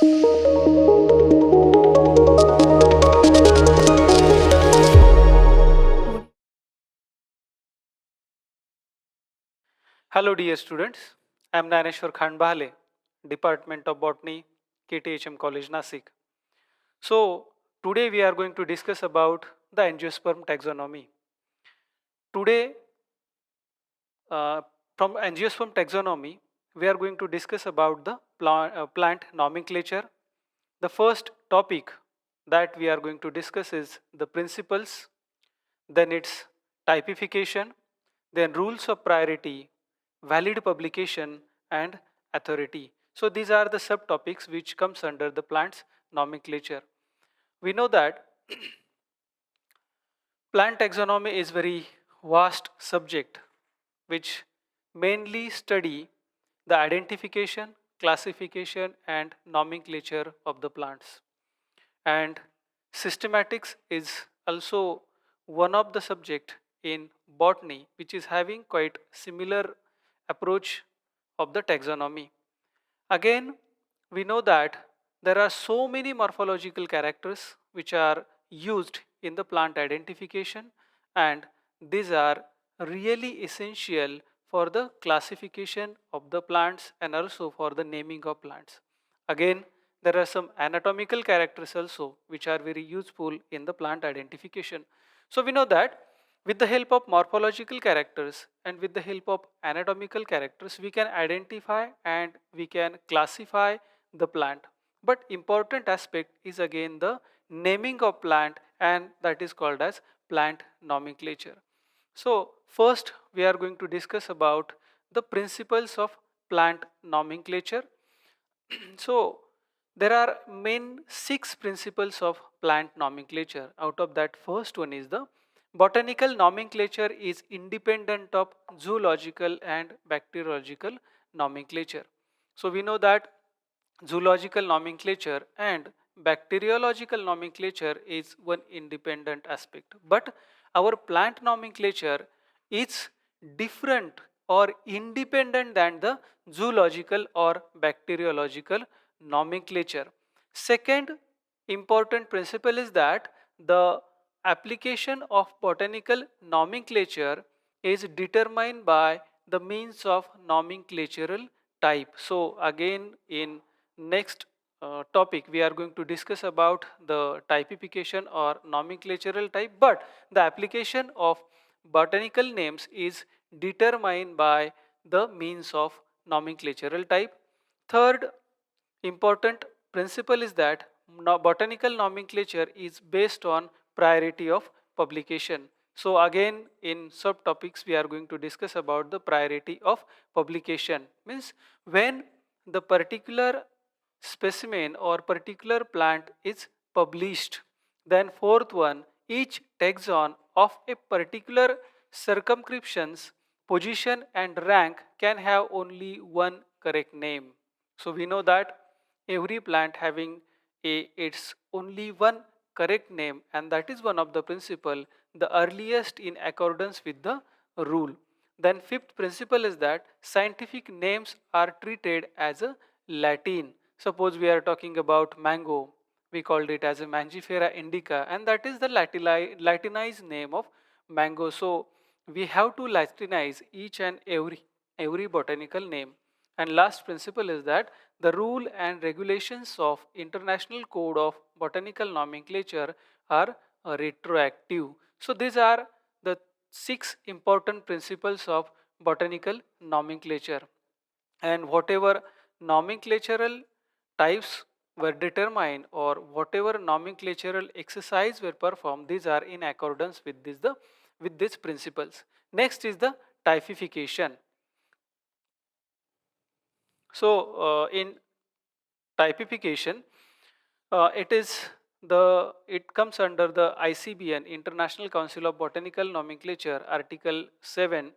Hello dear students, I am Naneshwar Khandbale, Department of Botany, KTHM College Nasik. So today we are going to discuss about the angiosperm taxonomy. Today uh, from angiosperm taxonomy we are going to discuss about the plant nomenclature. The first topic that we are going to discuss is the principles, then its typification, then rules of priority, valid publication and authority. So these are the subtopics which comes under the plant's nomenclature. We know that plant taxonomy is very vast subject which mainly study the identification, classification and nomenclature of the plants. And systematics is also one of the subject in botany which is having quite similar approach of the taxonomy. Again, we know that there are so many morphological characters which are used in the plant identification, and these are really essential for the classification of the plants and also for the naming of plants. Again, there are some anatomical characters also which are very useful in the plant identification. So we know that with the help of morphological characters and with the help of anatomical characters, we can identify and we can classify the plant. But important aspect is again the naming of plant, and that is called as plant nomenclature. So first we are going to discuss about the principles of plant nomenclature. So there are main 6 principles of plant nomenclature. Out of that, first one is the botanical nomenclature is independent of zoological and bacteriological nomenclature. So we know that zoological nomenclature and bacteriological nomenclature is one independent aspect, but our plant nomenclature is different or independent than the zoological or bacteriological nomenclature. Second important principle is that the application of botanical nomenclature is determined by the means of nomenclatural type. So again, in next topic we are going to discuss about the typification or nomenclatural type, but the application of botanical names is determined by the means of nomenclatural type. Third important principle is that botanical nomenclature is based on priority of publication. So again, in subtopics we are going to discuss about the priority of publication. Means when the particular specimen or particular plant is published, then fourth one, each taxon of a particular circumscription's position and rank can have only one correct name. So we know that every plant having its only one correct name, and that is one of the principle, the earliest in accordance with the rule. Then fifth principle is that scientific names are treated as a Latin. Suppose we are talking about mango, we called it as a Mangifera indica, and that is the Latinized name of mango. So we have to Latinize each and every botanical name. And last principle is that the rule and regulations of International Code of Botanical Nomenclature are retroactive. So these are the 6 important principles of botanical nomenclature, and whatever nomenclatural types were determined or whatever nomenclatural exercise were performed, these are in accordance with these principles. Next is the typification. So in typification, it comes under the ICBN, International Council of Botanical Nomenclature, Article 7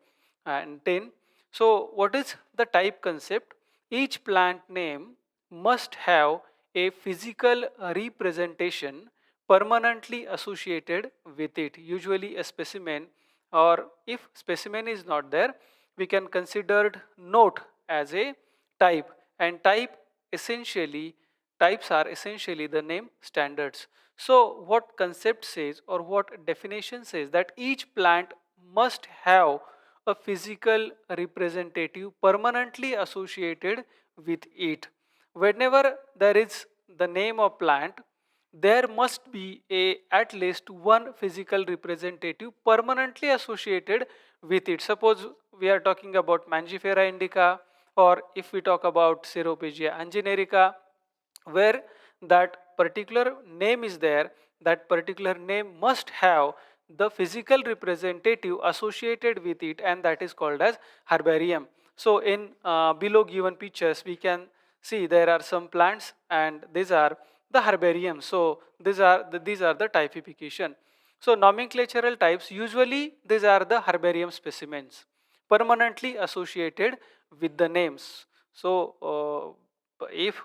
and 10. So what is the type concept? Each plant name must have a physical representation permanently associated with it, usually a specimen, or if specimen is not there, we can consider note as a type, and type essentially types are essentially the name standards. So what concept says or what definition says that each plant must have a physical representative permanently associated with it. Whenever there is the name of plant, there must be at least one physical representative permanently associated with it. Suppose we are talking about Mangifera indica, or if we talk about Ceropegia angenerica, where that particular name is there, that particular name must have the physical representative associated with it, and that is called as herbarium. So in below given pictures we can see there are some plants and these are the herbarium. So these are the typification. So nomenclatural types, usually these are the herbarium specimens permanently associated with the names. So if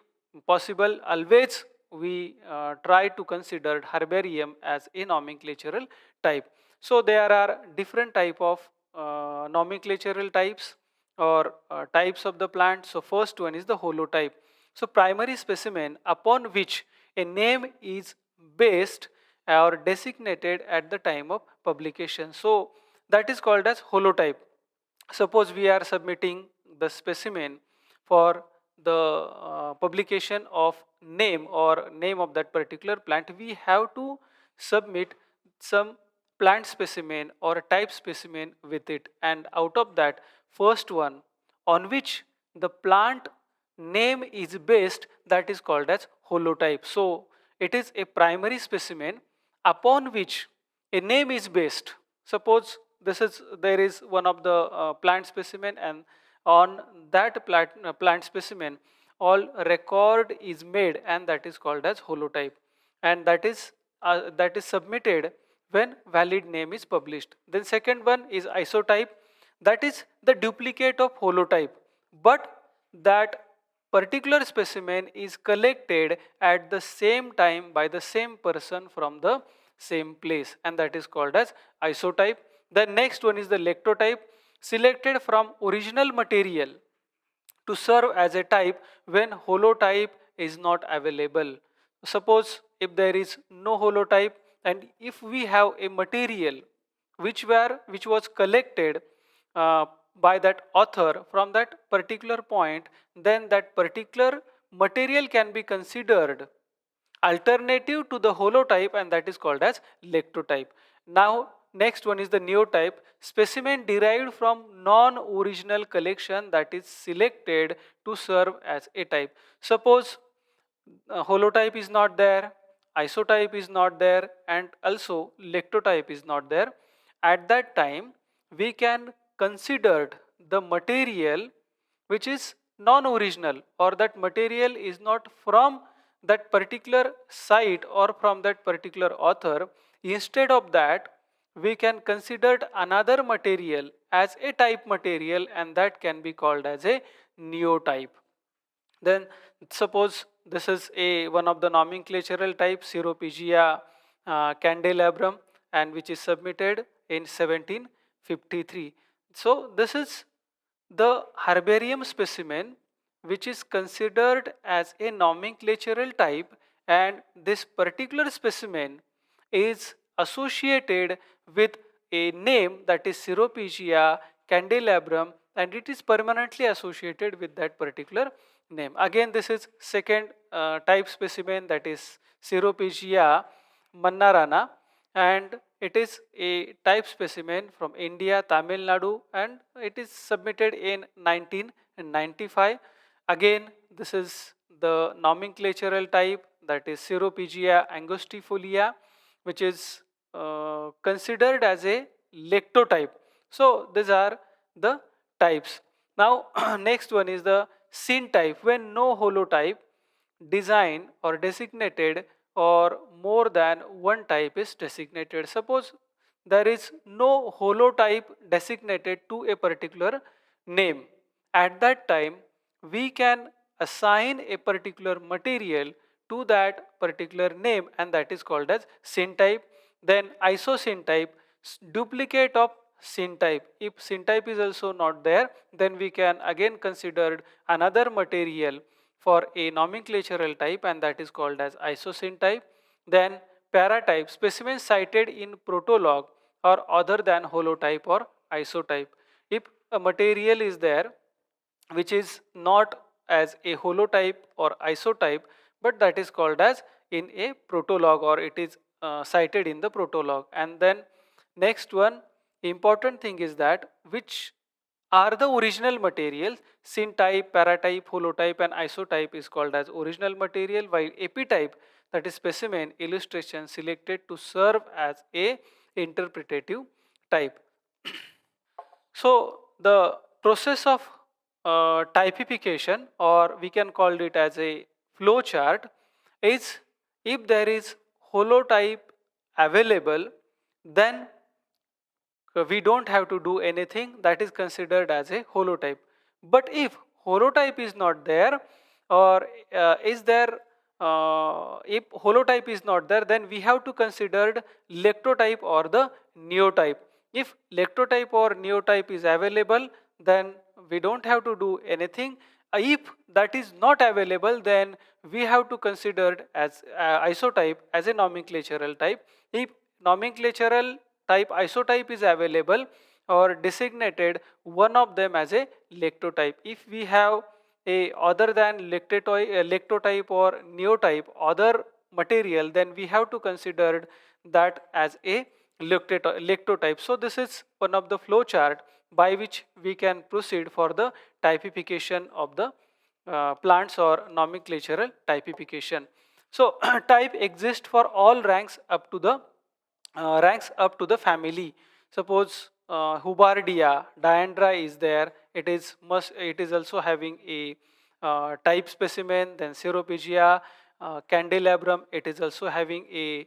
possible, always we try to consider herbarium as a nomenclatural type. So there are different type of nomenclatural types or types of the plant. So first one is the holotype. So primary specimen upon which a name is based or designated at the time of publication. So that is called as holotype. Suppose we are submitting the specimen for the publication of name or name of that particular plant, we have to submit some plant specimen or a type specimen with it, and out of that first one on which the plant name is based, that is called as holotype. So it is a primary specimen upon which a name is based. Suppose there is one of the plant specimen, and on that plant specimen all record is made, and that is called as holotype, and that is submitted when valid name is published. Then second one is isotype, that is the duplicate of holotype, but that particular specimen is collected at the same time by the same person from the same place, and that is called as isotype. The next one is the lectotype, selected from original material to serve as a type when holotype is not available. Suppose if there is no holotype, and if we have a material which was collected uh, by that author from that particular point, then that particular material can be considered alternative to the holotype, and that is called as lectotype. Now next one is the neotype, specimen derived from non-original collection that is selected to serve as a type. Suppose holotype is not there, isotype is not there, and also lectotype is not there. At that time we can consider the material which is non-original, or that material is not from that particular site or from that particular author. Instead of that, we can consider another material as a type material, and that can be called as a neotype. Then suppose this is a one of the nomenclatural types, Ceropegia candelabrum, and which is submitted in 1753. So this is the herbarium specimen which is considered as a nomenclatural type, and this particular specimen is associated with a name, that is Ceropegia candelabrum, and it is permanently associated with that particular name. Again, this is second type specimen, that is Ceropegia mannarana, and it is a type specimen from India, Tamil Nadu, and it is submitted in 1995. Again, this is the nomenclatural type, that is Ceropegia angustifolia, which is considered as a lectotype. So these are the types. Now next one is the syntype, when no holotype design or designated or more than one type is designated. Suppose there is no holotype designated to a particular name. At that time, we can assign a particular material to that particular name, and that is called as syntype. Then isosyntype, duplicate of syntype. If syntype is also not there, then we can again consider another material for a nomenclatural type, and that is called as isosyn type. Then paratype, specimens cited in protolog or other than holotype or isotype. If a material is there which is not as a holotype or isotype, but that is called as in a protolog, or it is cited in the protolog. And then next one important thing is that which are the original materials. Syntype, paratype, holotype and isotype is called as original material, while epitype, that is specimen illustration selected to serve as a interpretative type. So the process of typification, or we can call it as a flow chart, is if there is holotype available, then we don't have to do anything, that is considered as a holotype. But if holotype is not there, or is there if holotype is not there, then we have to consider lectotype or the neotype. If lectotype or neotype is available, then we don't have to do anything. If that is not available, then we have to consider as isotype as a nomenclatural type. If nomenclatural type isotype is available, or designated one of them as a lectotype. If we have a other than lectotype or neotype other material, then we have to consider that as a lectotype. So this is one of the flow chart by which we can proceed for the typification of the plants, or nomenclatural typification. So type exists for all ranks up to the family. Suppose Hubardia, Diandra is there. It is also having a type specimen. Then Ceropegia, Candelabrum. It is also having a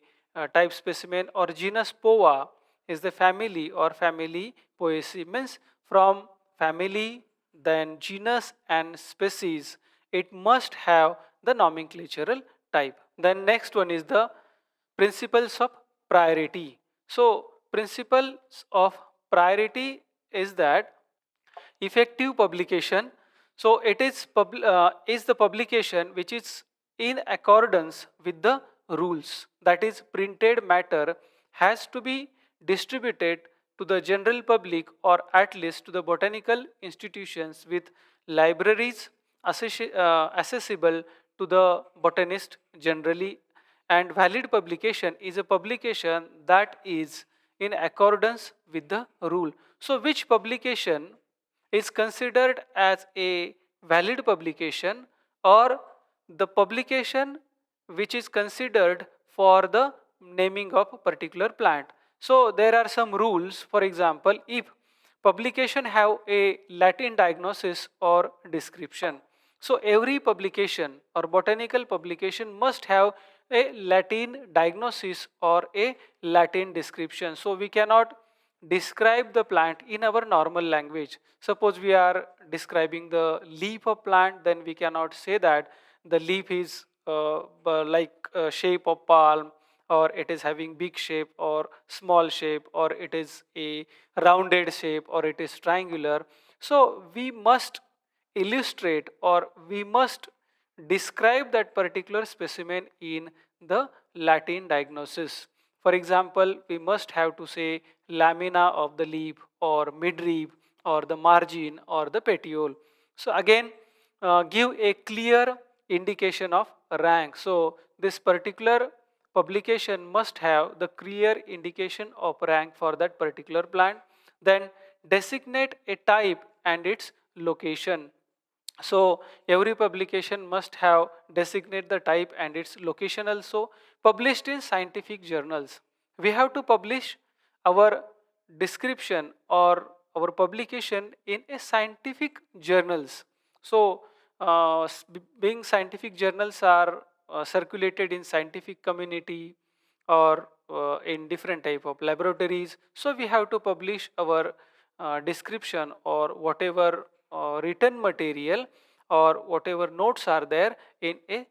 type specimen. Or genus Pova is the family or family Poaceae, means from family, then genus and species. It must have the nomenclatural type. Then next one is the principles of priority. So principles of priority is that effective publication. So it is the publication which is in accordance with the rules. That is, printed matter has to be distributed to the general public, or at least to the botanical institutions with libraries accessible to the botanist generally. And valid publication is a publication that is in accordance with the rule. So which publication is considered as a valid publication, or the publication which is considered for the naming of a particular plant? So there are some rules. For example, if publication have a Latin diagnosis or description, so every publication or botanical publication must have a Latin diagnosis or a Latin description. So we cannot describe the plant in our normal language. Suppose we are describing the leaf of plant, then we cannot say that the leaf is like shape of palm, or it is having big shape or small shape, or it is a rounded shape, or it is triangular. So we must illustrate, or we must describe that particular specimen in the Latin diagnosis. For example, we must have to say lamina of the leaf, or midrib, or the margin, or the petiole. So again, give a clear indication of rank. So this particular publication must have the clear indication of rank for that particular plant. Then designate a type and its location. So every publication must have designate the type and its location also. Published in scientific journals. We have to publish our description or our publication in a scientific journals. So being scientific journals are circulated in scientific community, or in different type of laboratories. So we have to publish our description, or whatever written material, or whatever notes are there in a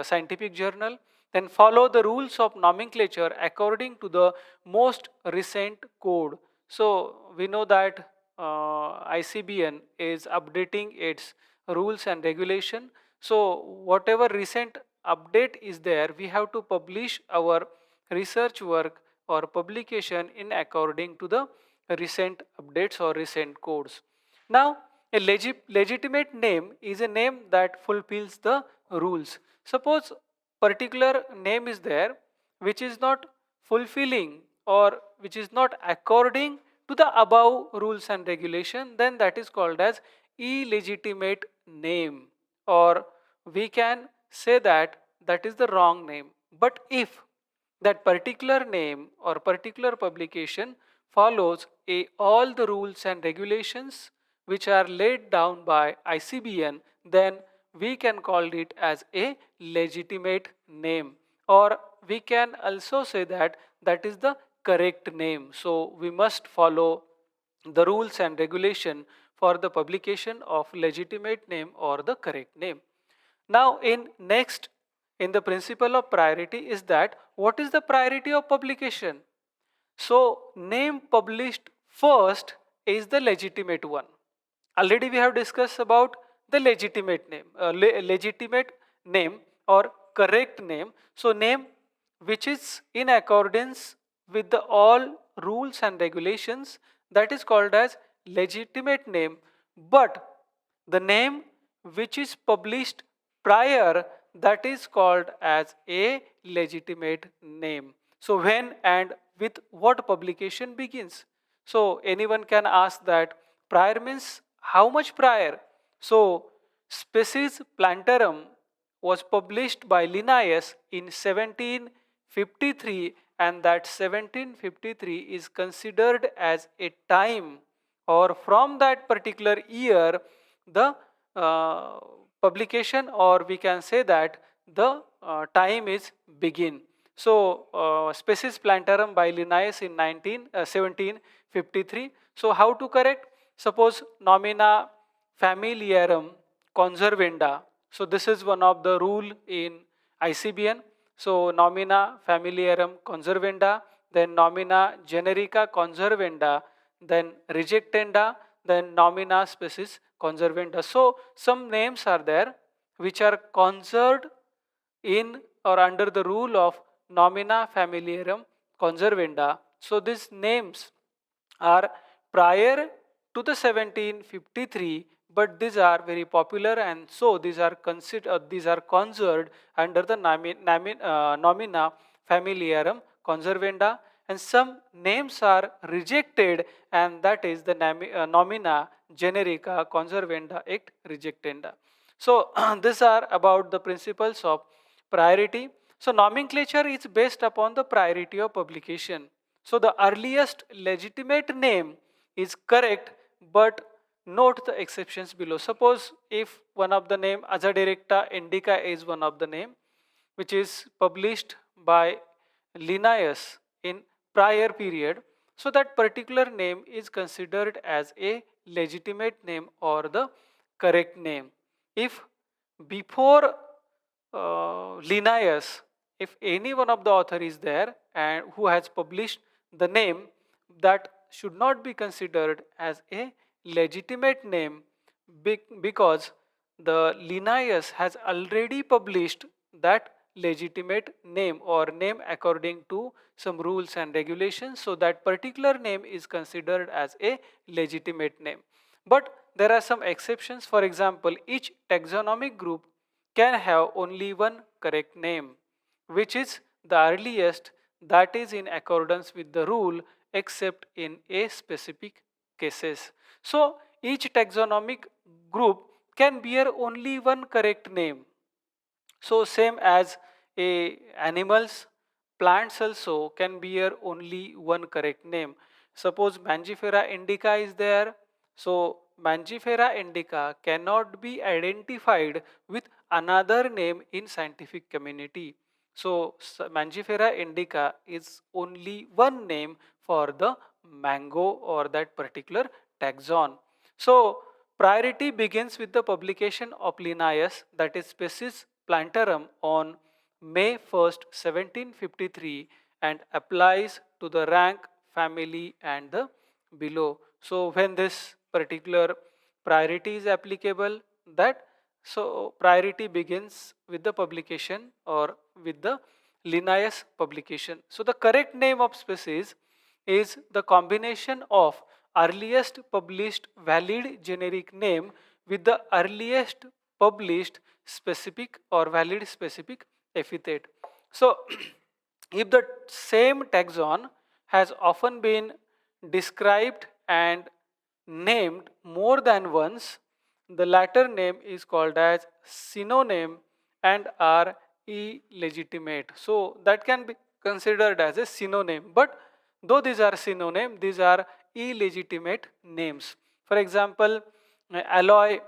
scientific journal. Then follow the rules of nomenclature according to the most recent code. So we know that ICBN is updating its rules and regulation. So whatever recent update is there, we have to publish our research work or publication in according to the recent updates or recent codes. Now, a legitimate name is a name that fulfills the rules. Suppose particular name is there which is not fulfilling or which is not according to the above rules and regulation, then that is called as illegitimate name, or we can say that that is the wrong name. But if that particular name or particular publication follows all the rules and regulations which are laid down by ICBN, then we can call it as a legitimate name, or we can also say that that is the correct name. So we must follow the rules and regulation for the publication of legitimate name or the correct name. Now in the principle of priority is that what is the priority of publication? So name published first is the legitimate one. Already we have discussed about the legitimate name or correct name. So name which is in accordance with the all rules and regulations, that is called as legitimate name. But the name which is published prior, that is called as a legitimate name. So when and with what publication begins? So anyone can ask that prior means how much prior? So Species Plantarum was published by Linnaeus in 1753, and that 1753 is considered as a time, or from that particular year the uh, publication, or we can say that the time is begin. So Species Plantarum by Linnaeus in 1753. So how to correct? Suppose nomina familiarum conservenda. So this is one of the rule in ICBN. So nomina familiarum conservenda, then nomina generica conservenda, then rejectenda, then nomina species conservenda. So some names are there which are conserved in or under the rule of nomina familiarum conservenda. So these names are prior to the 1753, but these are very popular, and so these are conserved under the nomina familiarum conservenda, and some names are rejected, and that is the nomina generica conservenda et rejectenda. So these are about the principles of priority. So nomenclature is based upon the priority of publication. So the earliest legitimate name is correct, but note the exceptions below. Suppose if one of the name Aza directa indica is one of the name which is published by Linnaeus in prior period, so that particular name is considered as a legitimate name or the correct name. If before Linnaeus, if any one of the author is there and who has published the name, that should not be considered as a legitimate name, because the Linnaeus has already published that legitimate name or name according to some rules and regulations, so that particular name is considered as a legitimate name. But there are some exceptions. For example, each taxonomic group can have only one correct name, which is the earliest, that is in accordance with the rule, except in a specific cases. So each taxonomic group can bear only one correct name. So same as a animals, plants also can bear only one correct name. Suppose Mangifera indica is there, so Mangifera indica cannot be identified with another name in scientific community. So Mangifera indica is only one name for the mango or that particular taxon. So priority begins with the publication of Linnaeus, that is Species Plantarum, on May 1st, 1753, and applies to the rank, family, and the below. So when this particular priority is applicable, that So priority begins with the publication or with the Linnaeus publication. So the correct name of species is the combination of earliest published valid generic name with the earliest published specific or valid specific epithet. So if the same taxon has often been described and named more than once, the latter name is called as synonym and are illegitimate. So that can be considered as a synonym. But though these are synonym, these are illegitimate names. For example, alloy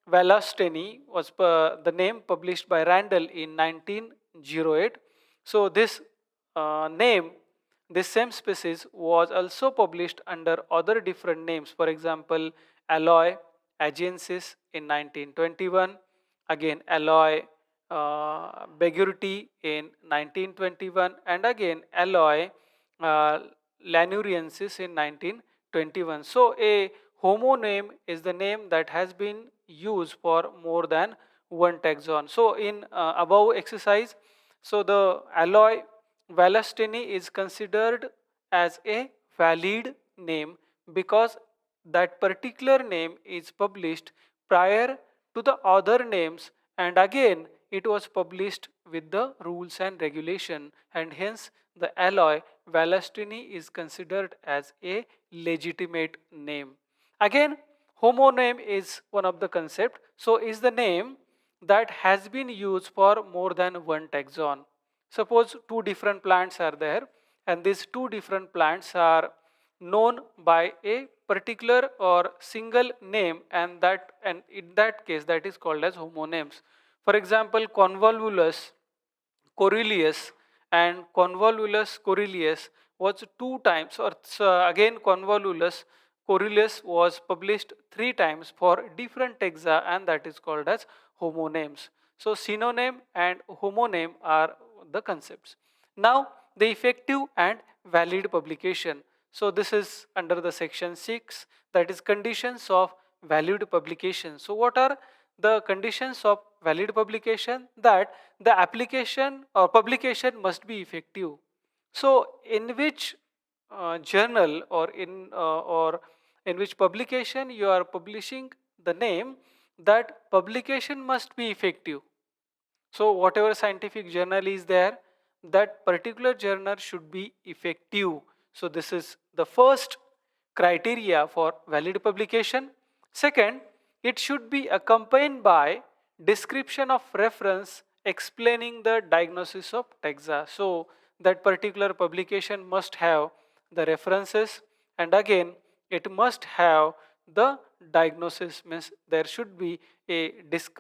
Valasteni was the name published by Randall in 1908. So name, this same species was also published under other different names. For example, alloy agensis in 1921, again alloy Begurti in 1921, and again alloy uh, Lanuriensis in 1921. So a homonym is the name that has been used for more than one taxon. So in above exercise, so the alloy Valastini is considered as a valid name because that particular name is published prior to the other names, and again it was published with the rules and regulation, and hence the alloy Valastini is considered as a legitimate name. Again, homonym is one of the concept. So is the name that has been used for more than one taxon. Suppose two different plants are there, and these two different plants are known by a particular or single name, and in that case that is called as homonyms. For example, convolvulus Coryllius and Convolvulus Coryllius was two times, or again Convolvulus Coryllius was published three times for different taxa, and that is called as homonyms. So synonym and homonym are the concepts. Now the effective and valid publication. So this is under the section 6, that is conditions of valid publication. So what are the conditions of valid publication? That the application or publication must be effective. So in which journal or in which publication you are publishing the name, that publication must be effective. So whatever scientific journal is there, that particular journal should be effective. So this is the first criteria for valid publication. Second, it should be accompanied by description of reference explaining the diagnosis of taxa. So that particular publication must have the references, and again it must have the diagnosis, means there should be a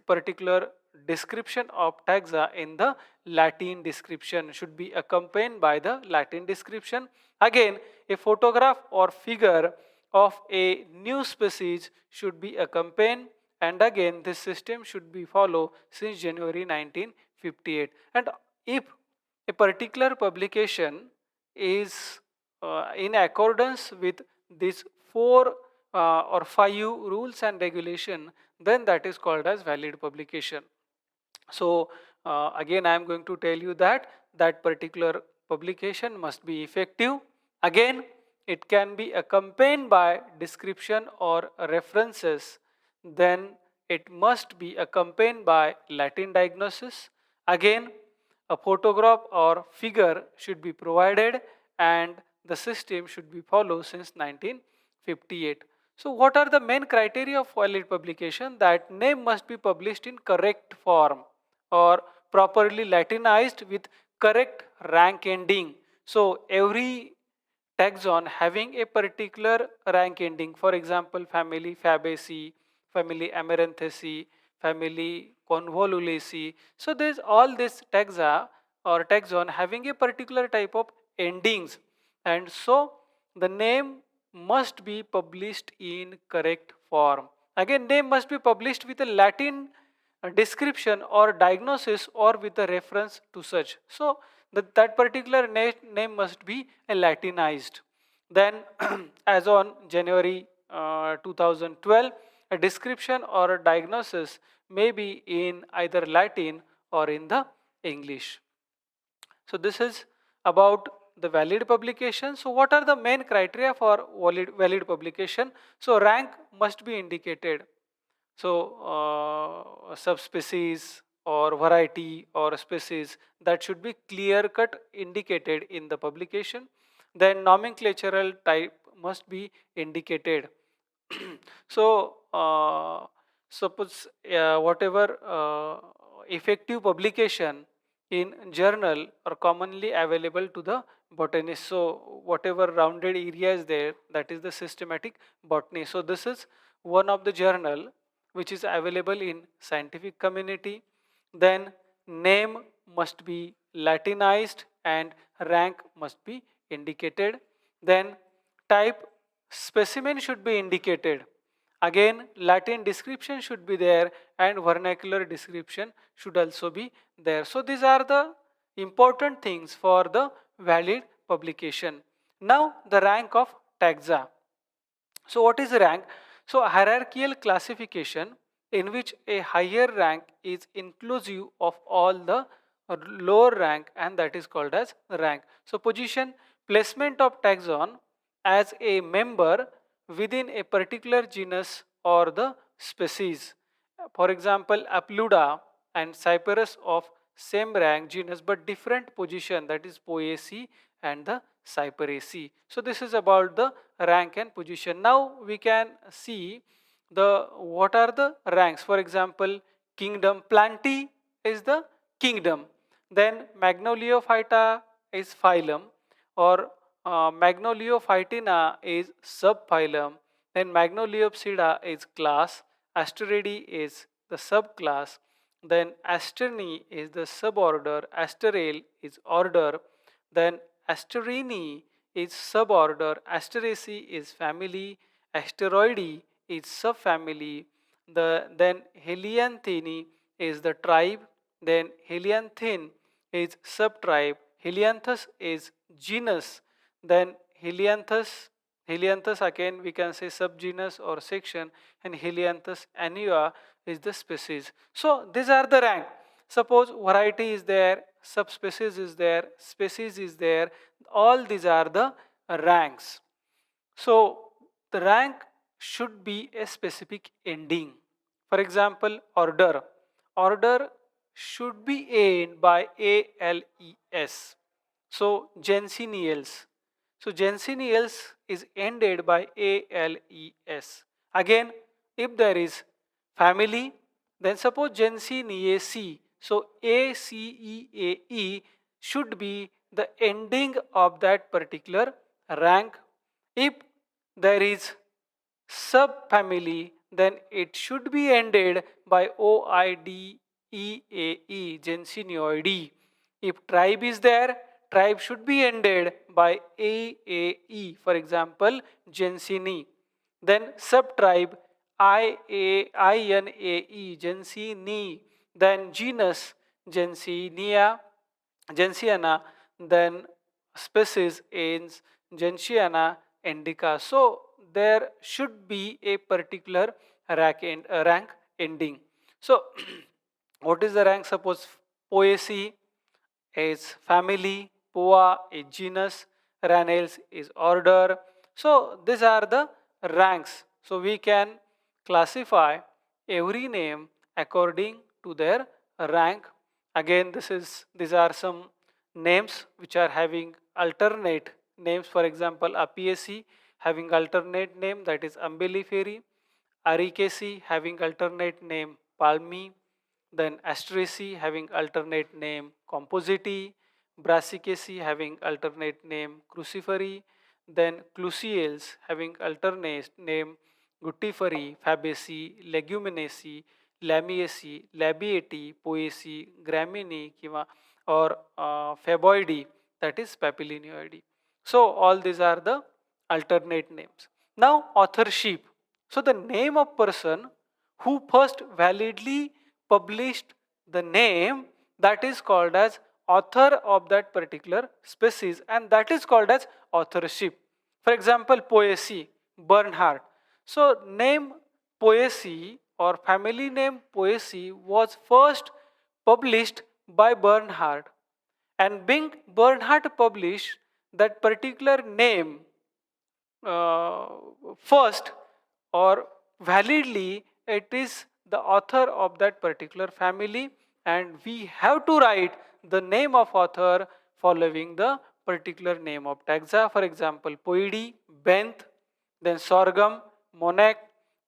particular description of taxa in the Latin description, should be accompanied by the Latin description. Again, a photograph or figure of a new species should be accompanied, and again this system should be followed since January 1958. And if a particular publication is in accordance with these four or five rules and regulation, then that is called as valid publication. So again I am going to tell you that that particular publication must be effective. Again, it can be accompanied by description or references. Then it must be accompanied by Latin diagnosis. Again, a photograph or figure should be provided, and the system should be followed since 1958. So what are the main criteria of valid publication? That name must be published in correct form or properly Latinized with correct rank ending. So every taxon having a particular rank ending, for example, family Fabaceae, family Amaranthacea, family Convolvulaceae. So there's all this taxa or taxon having a particular type of endings, and so the name must be published in correct form. Again, name must be published with a Latin description or diagnosis or with a reference to such. So that particular name must be Latinized. Then as on January 2012, a description or a diagnosis maybe in either Latin or in the English. So this is about the valid publication. So what are the main criteria for valid publication? So rank must be indicated. So subspecies or variety or species, that should be clear cut indicated in the publication. Then nomenclatural type must be indicated. So suppose whatever effective publication in journal are commonly available to the botanist. So whatever rounded area is there, that is the systematic botany. So this is one of the journal which is available in scientific community. Then name must be Latinized and rank must be indicated. Then type, specimen should be indicated. Again, Latin description should be there and vernacular description should also be there. So these are the important things for the valid publication. Now the rank of taxa. So what is rank? So hierarchical classification in which a higher rank is inclusive of all the lower rank, and that is called as rank. So position, placement of taxon as a member within a particular genus or the species. For example, Apluda and Cyperus of same rank genus but different position, that is Poaceae and the Cyperaceae. So this is about the rank and position. Now we can see the what are the ranks. For example, kingdom, Plantae is the kingdom. Then Magnoliophyta is phylum, or Magnoliophytina is subphylum. Then Magnoliopsida is class. Asteridae is the subclass. Then Asterni is the suborder. Asterale is order. Then Asterini is suborder. Asteraceae is family. Asteroideae is subfamily. Then Helianthini is the tribe. Then Helianthine is subtribe. Helianthus is genus. Then Helianthus again we can say subgenus or section, and Helianthus annua is the species. So these are the rank. Suppose variety is there, subspecies is there, species is there, all these are the ranks. So the rank should be a specific ending. For example, order. Order should be ended by ALES. So Gensineals. So Gensineals is ended by ALES. Again, if there is family, then suppose Gensineaceae. So ACEAE should be the ending of that particular rank. If there is subfamily, then it should be ended by OIDEAE, Gensineoideae. If tribe is there, tribe should be ended by AAE, for example, Gensini. Then subtribe INAE, Gensini. Then genus Gentiana. Then species is Gentiana indica. So there should be a particular rank ending. So what is the rank? Suppose Poaceae is family, Poa is genus, Ranales is order. So these are the ranks. So we can classify every name according to their rank. Again, these are some names which are having alternate names. For example, Apiaceae having alternate name, that is Umbelliferae. Ericaceae having alternate name Palmi. Then Asteraceae having alternate name Compositae. Brassicaceae having alternate name Cruciferae. Then Clusiales having alternate name Guttiferae, Fabaceae, Leguminosae, Lamiaceae, Labiatae, Poaceae, Graminae किंवा or Faboideae, that is Papilionoideae. So all these are the alternate names. Now authorship. So the name of person who first validly published the name, that is called as author of that particular species, and that is called as authorship. For example, Poaceae, Bernhard. So name Poaceae or family name poesy was first published by Bernhard, and being Bernhard published that particular name uh, first or validly, it is the author of that particular family, and we have to write the name of author following the particular name of taxa. For example, Poidy, Benth, then Sorghum, Monek,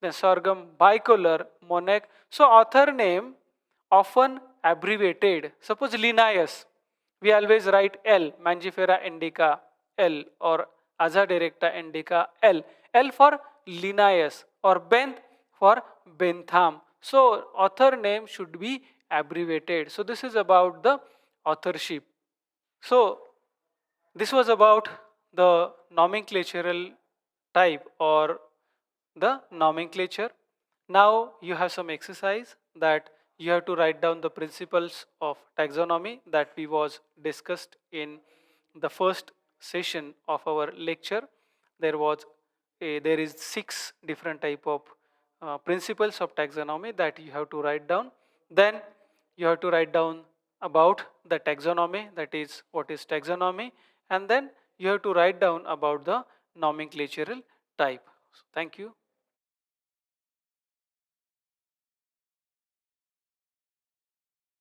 then Sorghum bicolor, Monek. So author name often abbreviated. Suppose Linnaeus, we always write L, Mangifera indica L, or Aza directa indica L. L for Linnaeus, or Benth for Bentham. So author name should be abbreviated. So this is about the authorship. So this was about the nomenclatural type or the nomenclature. Now you have some exercise that you have to write down the principles of taxonomy that we was discussed in the first session of our lecture. There is 6 different type of principles of taxonomy that you have to write down. Then you have to write down about the taxonomy, that is what is taxonomy, and then you have to write down about the nomenclatural type. So thank you.